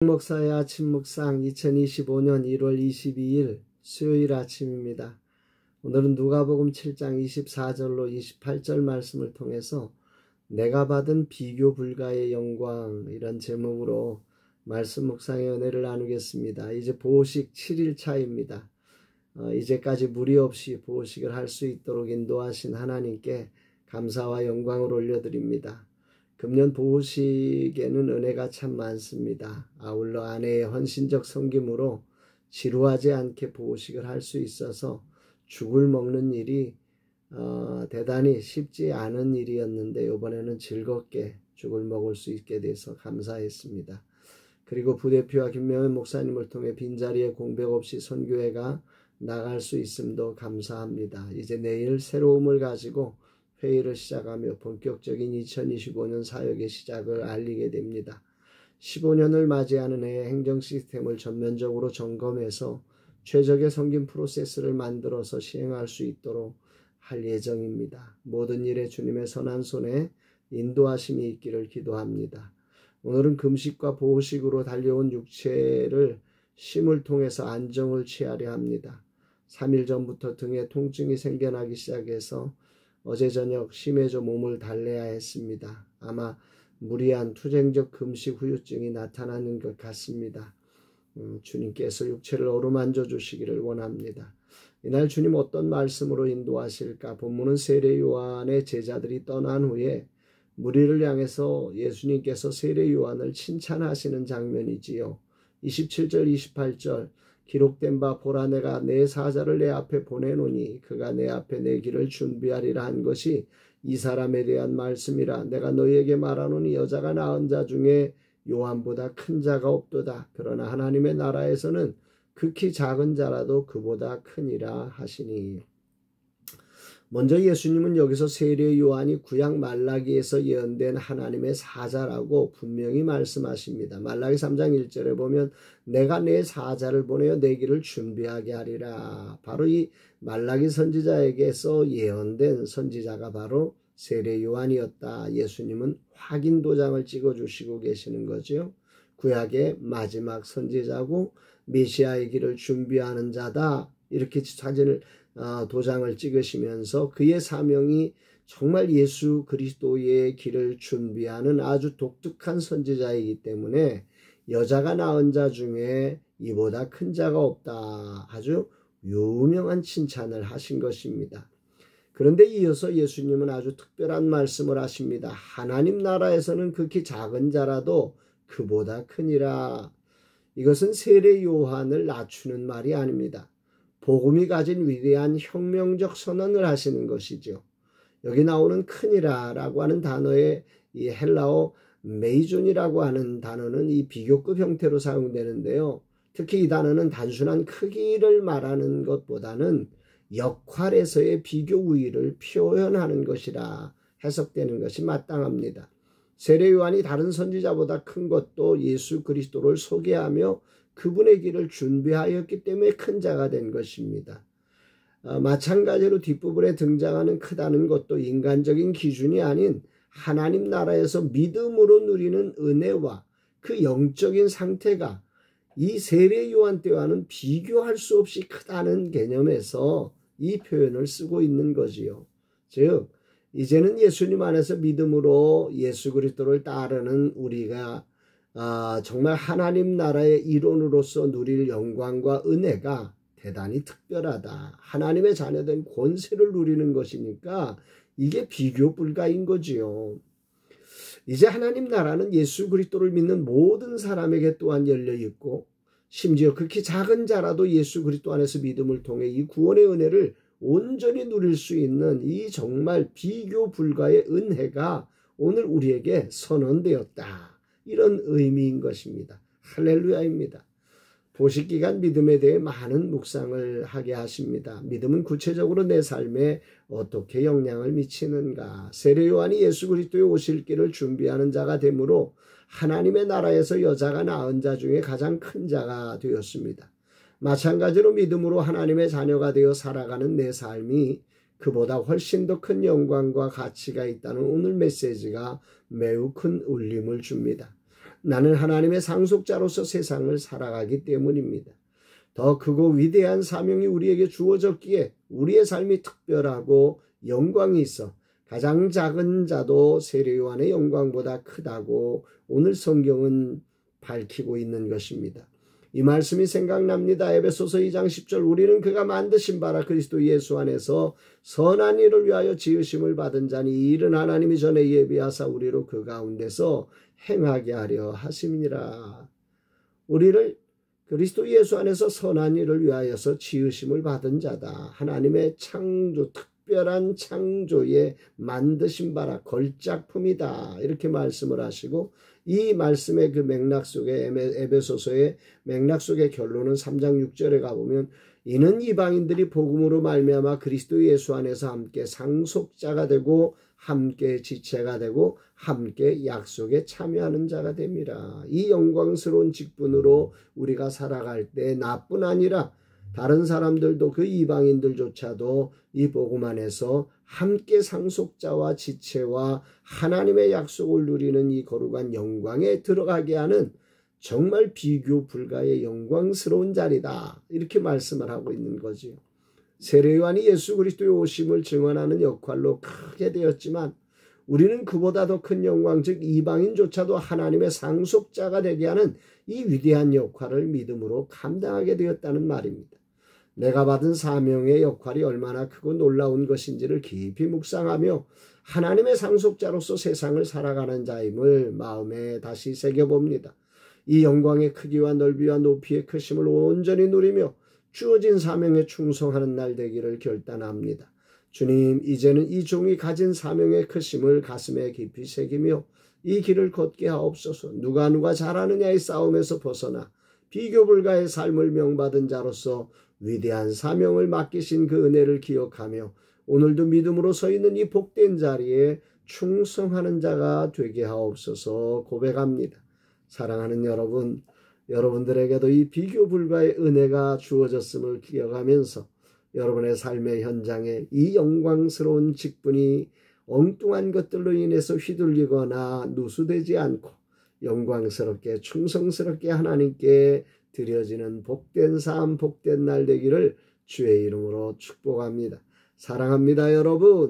목사의 아침 묵상 2025년 1월 22일 수요일 아침입니다. 오늘은 누가복음 7장 24절로 28절 말씀을 통해서 내가 받은 비교 불가의 영광, 이런 제목으로 말씀 묵상의 은혜를 나누겠습니다. 이제 보호식 7일 차입니다. 이제까지 무리 없이 보호식을 할 수 있도록 인도하신 하나님께 감사와 영광을 올려드립니다. 금년 보호식에는 은혜가 참 많습니다. 아울러 아내의 헌신적 섬김으로 지루하지 않게 보호식을 할 수 있어서 죽을 먹는 일이 대단히 쉽지 않은 일이었는데 이번에는 즐겁게 죽을 먹을 수 있게 돼서 감사했습니다. 그리고 부대표와 김명현 목사님을 통해 빈자리에 공백 없이 선교회가 나갈 수 있음도 감사합니다. 이제 내일 새로움을 가지고 회의를 시작하며 본격적인 2025년 사역의 시작을 알리게 됩니다. 15년을 맞이하는 해에 행정 시스템을 전면적으로 점검해서 최적의 섬김 프로세스를 만들어서 시행할 수 있도록 할 예정입니다. 모든 일에 주님의 선한 손에 인도하심이 있기를 기도합니다. 오늘은 금식과 보호식으로 달려온 육체를 쉼을 통해서 안정을 취하려 합니다. 3일 전부터 등에 통증이 생겨나기 시작해서 어제 저녁 심해져 몸을 달래야 했습니다. 아마 무리한 투쟁적 금식 후유증이 나타나는 것 같습니다. 주님께서 육체를 어루만져 주시기를 원합니다. 이날 주님 어떤 말씀으로 인도하실까? 본문은 세례 요한의 제자들이 떠난 후에 무리를 향해서 예수님께서 세례 요한을 칭찬하시는 장면이지요. 27절 28절 기록된 바 보라 내가 내 사자를 내 앞에 보내노니 그가 내 앞에 내 길을 준비하리라 한 것이 이 사람에 대한 말씀이라. 내가 너희에게 말하노니 여자가 낳은 자 중에 요한보다 큰 자가 없도다. 그러나 하나님의 나라에서는 극히 작은 자라도 그보다 크니라 하시니. 먼저 예수님은 여기서 세례 요한이 구약 말라기에서 예언된 하나님의 사자라고 분명히 말씀하십니다. 말라기 3장 1절에 보면 내가 내 사자를 보내어 내 길을 준비하게 하리라. 바로 이 말라기 선지자에게서 예언된 선지자가 바로 세례 요한이었다. 예수님은 확인 도장을 찍어주시고 계시는 거죠. 구약의 마지막 선지자고 메시아의 길을 준비하는 자다. 이렇게 도장을 찍으시면서 그의 사명이 정말 예수 그리스도의 길을 준비하는 아주 독특한 선지자이기 때문에 여자가 낳은 자 중에 이보다 큰 자가 없다. 아주 유명한 칭찬을 하신 것입니다. 그런데 이어서 예수님은 아주 특별한 말씀을 하십니다. 하나님 나라에서는 극히 작은 자라도 그보다 크니라. 이것은 세례 요한을 낮추는 말이 아닙니다. 복음이 가진 위대한 혁명적 선언을 하시는 것이죠. 여기 나오는 크니라라고 하는 단어의 이 헬라어 메이존이라고 하는 단어는 이 비교급 형태로 사용되는데요. 특히 이 단어는 단순한 크기를 말하는 것보다는 역할에서의 비교 우위를 표현하는 것이라 해석되는 것이 마땅합니다. 세례 요한이 다른 선지자보다 큰 것도 예수 그리스도를 소개하며 그분의 길을 준비하였기 때문에 큰 자가 된 것입니다. 마찬가지로 뒷부분에 등장하는 크다는 것도 인간적인 기준이 아닌 하나님 나라에서 믿음으로 누리는 은혜와 그 영적인 상태가 이 세례 요한 때와는 비교할 수 없이 크다는 개념에서 이 표현을 쓰고 있는 거지요. 즉 이제는 예수님 안에서 믿음으로 예수 그리스도를 따르는 우리가 정말 하나님 나라의 일원으로서 누릴 영광과 은혜가 대단히 특별하다. 하나님의 자녀된 권세를 누리는 것이니까 이게 비교 불가인 거지요. 이제 하나님 나라는 예수 그리스도를 믿는 모든 사람에게 또한 열려 있고 심지어 극히 작은 자라도 예수 그리스도 안에서 믿음을 통해 이 구원의 은혜를 온전히 누릴 수 있는 이 정말 비교 불가의 은혜가 오늘 우리에게 선언되었다. 이런 의미인 것입니다. 할렐루야입니다. 보식기간 믿음에 대해 많은 묵상을 하게 하십니다. 믿음은 구체적으로 내 삶에 어떻게 영향을 미치는가. 세례 요한이 예수 그리스도의 오실 길을 준비하는 자가 되므로 하나님의 나라에서 여자가 낳은 자 중에 가장 큰 자가 되었습니다. 마찬가지로 믿음으로 하나님의 자녀가 되어 살아가는 내 삶이 그보다 훨씬 더 큰 영광과 가치가 있다는 오늘 메시지가 매우 큰 울림을 줍니다. 나는 하나님의 상속자로서 세상을 살아가기 때문입니다. 더 크고 위대한 사명이 우리에게 주어졌기에 우리의 삶이 특별하고 영광이 있어 가장 작은 자도 세례 요한의 영광보다 크다고 오늘 성경은 밝히고 있는 것입니다. 이 말씀이 생각납니다. 에베소서 2장 10절 우리는 그가 만드신 바라 그리스도 예수 안에서 선한 일을 위하여 지으심을 받은 자니 이 일은 하나님이 전에 예비하사 우리로 그 가운데서 행하게 하려 하심이니라. 우리를 그리스도 예수 안에서 선한 일을 위하여서 지으심을 받은 자다. 하나님의 창조, 특별한 창조에 만드신 바라 걸작품이다. 이렇게 말씀을 하시고 이 말씀의 그 맥락 속에 에베소서의 맥락 속의 결론은 3장 6절에 가보면 이는 이방인들이 복음으로 말미암아 그리스도 예수 안에서 함께 상속자가 되고 함께 지체가 되고 함께 약속에 참여하는 자가 됩니다. 이 영광스러운 직분으로 우리가 살아갈 때 나뿐 아니라 다른 사람들도 그 이방인들조차도 이 복음 안에서 함께 상속자와 지체와 하나님의 약속을 누리는 이 거룩한 영광에 들어가게 하는 정말 비교 불가의 영광스러운 자리다. 이렇게 말씀을 하고 있는 거지요. 세례 요한이 예수 그리스도의 오심을 증언하는 역할로 크게 되었지만 우리는 그보다 더 큰 영광, 즉 이방인조차도 하나님의 상속자가 되게 하는 이 위대한 역할을 믿음으로 감당하게 되었다는 말입니다. 내가 받은 사명의 역할이 얼마나 크고 놀라운 것인지를 깊이 묵상하며 하나님의 상속자로서 세상을 살아가는 자임을 마음에 다시 새겨봅니다. 이 영광의 크기와 넓이와 높이의 크심을 온전히 누리며 주어진 사명에 충성하는 날 되기를 결단합니다. 주님, 이제는 이 종이 가진 사명의 크심을 가슴에 깊이 새기며 이 길을 걷게 하옵소서. 누가 잘하느냐의 싸움에서 벗어나 비교 불가의 삶을 명받은 자로서 위대한 사명을 맡기신 그 은혜를 기억하며 오늘도 믿음으로 서 있는 이 복된 자리에 충성하는 자가 되게 하옵소서 고백합니다. 사랑하는 여러분, 여러분들에게도 이 비교 불가의 은혜가 주어졌음을 기억하면서 여러분의 삶의 현장에 이 영광스러운 직분이 엉뚱한 것들로 인해서 휘둘리거나 누수되지 않고 영광스럽게 충성스럽게 하나님께 드려지는 복된 삶, 복된 날 되기를 주의 이름으로 축복합니다. 사랑합니다, 여러분.